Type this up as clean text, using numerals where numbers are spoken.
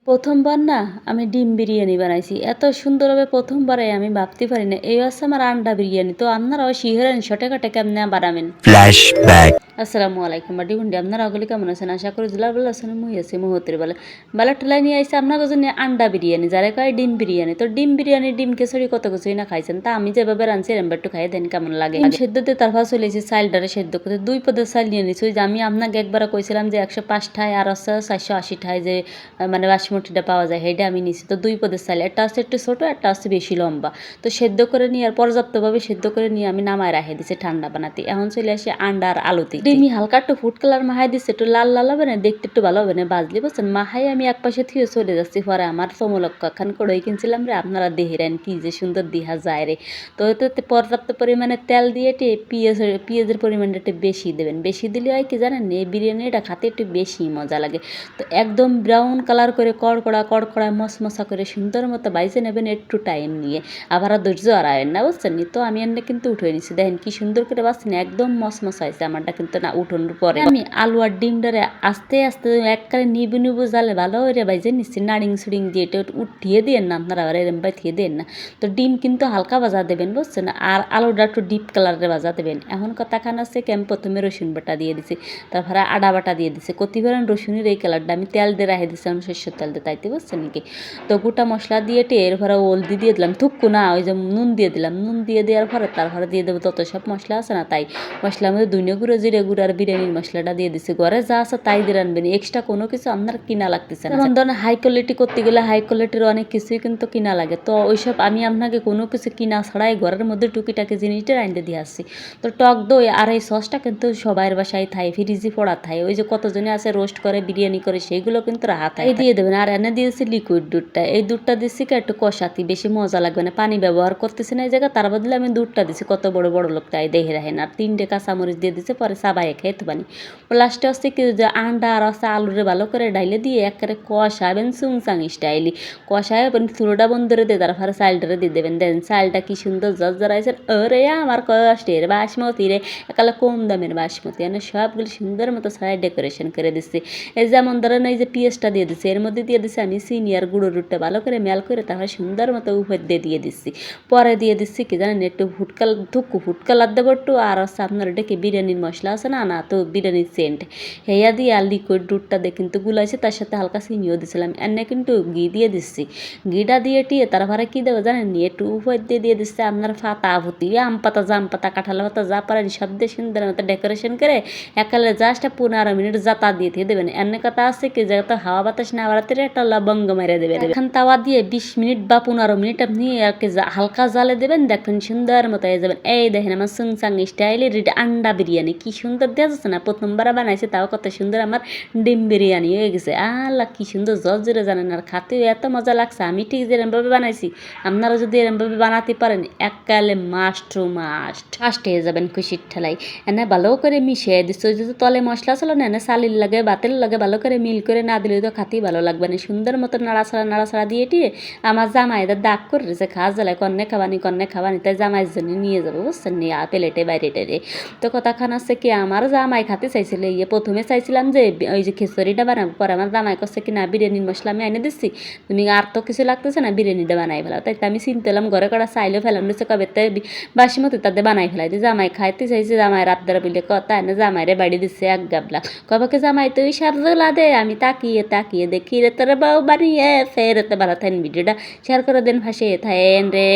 প্রথমবার না আমি ডিম বিরিয়ানি বানাইছি। এত সুন্দরভাবে প্রথমবারে আমি ভাবতে পারি না। এই হচ্ছে আমার আন্ডা বিরিয়ানি। তো আপনারাও শিখেন শর্টকাটে কেমনে বানাবেন। ফ্ল্যাশব্যাক। আসসালামু আলাইকুম বাটি ভুন্ডি আপনারা ওগুলি কেমন আছেন আশা করি জুলার ভালো আছেন মুই আছি মুহূর্তের বেলা বেলা ঠেলাই নিয়ে আইসে আপনার জন্য আন্ডা বিরিয়ানি যারা কয় ডিম বিরিয়ানি তো ডিম বিরিয়ানি ডিম কেশরি কত কিছুই না খাইছেন তা আমি যেভাবে রাঁধছি এরম একটু খাই দেন কেমন লাগে সেদ্ধ দিয়ে তারপর চলে এসেছি চাইলটারে সেদ্ধ করতে 2 পদের চাইল নিয়ে নিচ্ছি ওই যে আমি আপনাকে একবার কইছিলাম যে 105 আর হচ্ছে 480 যে মানে বাসমতিটা পাওয়া যায় সেইটা আমি নিছি তো 2 পদের চাইল একটা হচ্ছে একটু ছোটো একটা হচ্ছে বেশি লম্বা তো সেদ্ধ করে নিয়ে আর পর্যাপ্তভাবে সেদ্ধ করে নিয়ে আমি নামায় রাখে দিছি ঠান্ডা বানাতে এখন চলে আসি আন্ডা আর আলুতে ডিমি হালকা একটু ফুড কালার মাহাই দিচ্ছে একটু লাল লাল হবে না দেখতে একটু ভালো হবে না বাজলি বুঝছেন মাহাই আমি এক পাশে থিয়ে চলে যাচ্ছি পরে আমার সমলক্ষ খান কড়াই কিনছিলাম রে আপনারা দেহেরেন কি যে সুন্দর দিহা যায় রে তো এতে পর্যাপ্ত পরিমাণে তেল দিয়ে পেঁয়াজের পরিমাণটা একটু বেশি দেবেন বেশি দিলে হয় কি জানেন এই বিরিয়ানিটা খাতে একটু বেশি মজা লাগে তো একদম ব্রাউন কালার করে কড়কড়া মশমশা করে সুন্দর মতো বাইজে নেবেন একটু টাইম নিয়ে আবার ধৈর্য হারাবেন না বুঝছেন নি তো আমি এনে কিন্তু উঠে নিছি দেখেন কি সুন্দর করে বাঁচছেন একদম মশমশা হয়েছে আমারটা কিন্তু না উঠোনোর পরে আমি আলু আর ডিমটারে আস্তে আস্তে একবারে নিবু জালে ভালো করে বাইজে নিচ্ছি নাড়িং সুড়িং দিয়ে এটা উঠিয়ে দিয়ে না আপনারা আবার এরম বাইথিয়ে দেন না তো ডিম কিন্তু হালকা ভাজা দেবেন বুঝছেন আর আলুটা একটু ডিপ কালারে ভাজা দেবেন এখন কথা খান আছে কি আমি প্রথমে রসুন বাটা দিয়ে দিছি তারপরে আদা বাটা দিয়ে দিছি কতিবার রসুনের এই কালারটা আমি তেল দিয়ে রাখে দিছিলাম সর্ষের তেল দিয়ে তাইতে বুঝছেন নাকি তো গোটা মশলা দিয়ে এরপরে হলদি দিয়ে দিলাম থুক্কু না ওই যে নুন দিয়ে দিলাম নুন দিয়ে দেওয়ার পরে তারপরে দিয়ে দেবো তত সব মশলা আছে না তাই মশলার মধ্যে ধনিয়া গুঁড়ো জিরে গুঁড়ো আর বিরিয়ানির মশলাটা দিয়ে দিছি ঘরে যা আছে তাই দিয়ে রানবেন এক্সট্রা কোনো কিছু আপনার কিনা লাগতেছে না যেমন ধরেন হাই কোয়ালিটি করতে গেলে হাই কোয়ালিটির অনেক কিছুই কিন্তু কিনা লাগে তো ওইসব আমি আপনাকে কোনো কিছু কিনা ছাড়াই ঘরের মধ্যে টুকিটাকি জিনিসটা রাঁধতে দিয়ে আসছি তো টক দই আর এই সসটা কিন্তু সবার বাসায় থাই ফ্রিজে পড়া থাই ওই যে কতজনে আছে রোস্ট করে বিরিয়ানি করে সেইগুলো কিন্তু রাহা থাই দিয়ে দেবেন আর এনে দিয়েছি লিকুইড দুধটা এই দুধটা দিচ্ছি কি একটু কষাতি বেশি মজা লাগবে না পানি ব্যবহার করতেছি না এই জায়গায় তার বদলে আমি দুধটা দিছি কত বড় বড় লোক তাই দেখে রাখেন আর 3টে কাঁচামরিচ দিয়ে দিছে পরে সাবাই খেতে পানি লাস্টে হচ্ছে কি যে আন্ডা আর হচ্ছে আলুরে ভালো করে ডাইলে দিয়ে একেবারে কষাবেন সুংসাং স্টাইলি কষায় চুলোটা বন্ধ করে দিয়ে তারপরে চালটারে দিয়ে দেবেন দেন চালটা কি সুন্দর জর্জরাইছে ওরে আমার কষ্টের বাসমতি রে একালে কম দামের বাসমতি মানে সবগুলো সুন্দর মতো ছাড়াই ডেকোরেশন করে দিচ্ছি এই যেমন ধরেন এই যে পেঁয়াজটা দিয়ে দিচ্ছি এর মধ্যে দিয়ে দিচ্ছি আমি চিনি আর গুঁড়ো দুধটা ভালো করে মেল করে তারপরে সুন্দর মতো উপর দিয়ে দিচ্ছি পরে দিয়ে দিচ্ছি কি জানেন একটু ফুড কালার দেবো একটু আর হচ্ছে আপনার এটা কি বিরিয়ানির মশলা আছে না তো বিরিয়ানির সেন্ট হেয়া দিয়ে আর লিকুইড দুধটা দিয়ে কিন্তু গুলাইছে তার সাথে হালকা চিনিও দিয়েছিলাম এনে কিন্তু ঘি দিয়ে দিচ্ছি ঘিটা দিয়ে টিয়ে তারপরে কী দেবো জানেন একটু উপর দিয়ে দিচ্ছে আপনার পাতা ভুতি আম পাতা জাম পাতা কাঁঠাল পাতা যা পারেন সব দিয়ে সুন্দর মতো ডেকোরেশন করে একালে জাস্ট 15 মিনিট জাতা দিয়ে দেবেন এনে কথা আছে কি যে তো হাওয়া বাতাস না বাড়াতে একটা লবঙ্গ মেরে দেবেন এখন তাওয়া দিয়ে 20 মিনিট বা 15 মিনিট আপনি হালকা জালে দেবেন দেখবেন সুন্দর মতো হয়ে যাবেন এই দেখেন আমার সুংসাং স্টাইলের আন্ডা বিরিয়ানি কি সুন্দর দেখা যাচ্ছে না প্রথমবার বানাইছে তাও কত সুন্দর আমার ডিম বিরিয়ানি হয়ে গেছে আল্লাহ কি সুন্দর জর্জরে জানেন আর খাতেও এত মজা লাগছে আমি ঠিক যে এরমভাবে বানাইছি আপনারা যদি এরমভাবে বানাতে পারেন এককালে মাস্ট হয়ে যাবেন খুশির ঠেলাই এনে ভালো করে মিশিয়ে দিচ্ছে ওই যে তলে মশলা ছিল না এনে চালির লাগে বাতের লাগে ভালো করে মিল করে না দিলে তো খাতেই ভালো লাগবে না সুন্দর মতো নাড়াছাড়া দিয়ে আমার জামাইদের দাগ করে রয়েছে খাওয়া জ্বালায় কন্যা খাবানি তাই জামাইয়ের জন্য নিয়ে যাবো বুঝছেন নি প্লেটে বাইরে তো কথাখান আছে কি আমার জামাই খাতে চাইছিল প্রথমে চাইছিলাম যে ওই যে খিচুড়িটা বানাবো পরে আমার জামাই করছে কি না বিরিয়ানির মশলা আমি এনে দিচ্ছি তুমি আর তো কিছু লাগতেছে না বিরিয়ানিটা বানাই ফেলাও তাই আমি চিনতে এলাম ঘরে করা চাইলেও ফেলাম দিচ্ছে কবে তাই বাসিমতি তাদের বানাই ফেলাই দিয়ে জামাই খাইতে চাইছে জামাই রাত ধরে বলে কথা এনে জামাইরে বাড়ি দিচ্ছে এক গাবলা কবাকে জামাই তুই সারজলা দে আমি তাকিয়ে দেখি রে তোর বউ বানিয়ে ফের বাড়া থাকেন ভিডিওটা শেয়ার করে দেন ভাসে থাকেন রে।